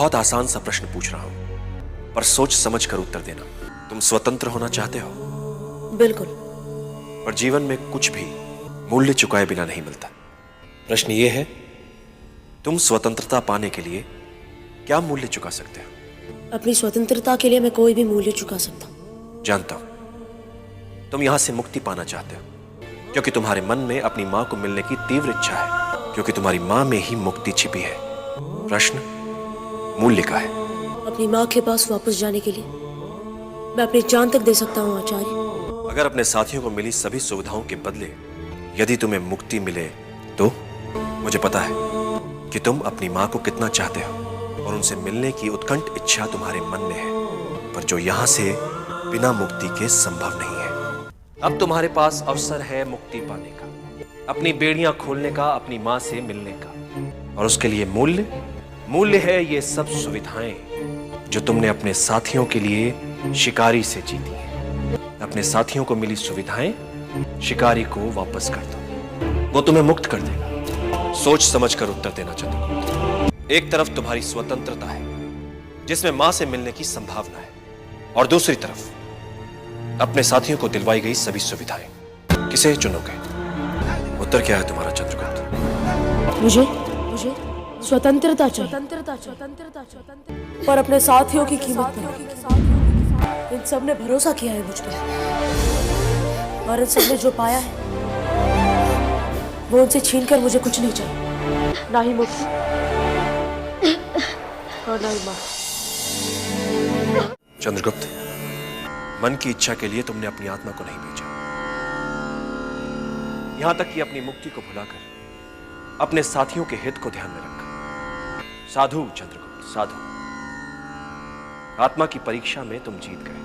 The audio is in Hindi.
बहुत आसान सा प्रश्न पूछ रहा हूं, पर सोच समझ कर उत्तर देना। तुम स्वतंत्र होना चाहते हो? बिल्कुल। पर जीवन में कुछ भी मूल्य चुकाए बिना नहीं मिलता। प्रश्न यह है, तुम स्वतंत्रता पाने के लिए क्या मूल्य चुका सकते हो? अपनी स्वतंत्रता के लिए मैं कोई भी मूल्य चुका सकता हूं। जानता हूं तुम यहां से मुक्ति पाना चाहते हो, क्योंकि तुम्हारे मन में अपनी मां को मिलने की तीव्र इच्छा है, क्योंकि तुम्हारी मां में ही मुक्ति छिपी है। प्रश्न मूल्य का है। अपनी माँ के पास वापस जाने के लिए मैं अपनी जान तक दे सकता हूँ आचार्य। अगर अपने साथियों को मिली सभी सुविधाओं के बदले यदि तुम्हें मुक्ति मिले तो? मुझे पता है कि तुम अपनी मां को कितना चाहते हो और उनसे मिलने की उत्कंठ इच्छा तुम्हारे मन में है, पर जो यहां से बिना मुक्ति के संभव नहीं है। अब तुम्हारे पास अवसर है मुक्ति पाने का, अपनी बेड़ियां खोलने का, अपनी मां से मिलने का। और उसके लिए मूल्य है ये सब सुविधाएं जो तुमने अपने साथियों के लिए शिकारी से जीती है। अपने साथियों को मिली सुविधाएं शिकारी को वापस कर दो, वो तुम्हें मुक्त कर देगा। सोच समझ कर उत्तर देना चंद्रगुप्त। एक तरफ तुम्हारी स्वतंत्रता है जिसमें मां से मिलने की संभावना है, और दूसरी तरफ अपने साथियों को दिलवाई गई सभी सुविधाएं। किसे चुनोगे? उत्तर क्या है तुम्हारा चंद्रगुप्त? मुझे स्वतंत्रता चाहिए, पर अपने साथियों की कीमत पर। इन सब ने भरोसा किया है मुझ पर, और इन सब ने जो पाया है वो उनसे छीनकर मुझे कुछ नहीं चाहिए, ना ही मुक्ति और ना ही मां। चंद्रगुप्त, मन की इच्छा के लिए तुमने अपनी आत्मा को नहीं भेजा, यहां तक कि अपनी मुक्ति को भुलाकर अपने साथियों के हित को ध्यान में रखा। साधु चंद्रगुप्त, साधु। आत्मा की परीक्षा में तुम जीत गए।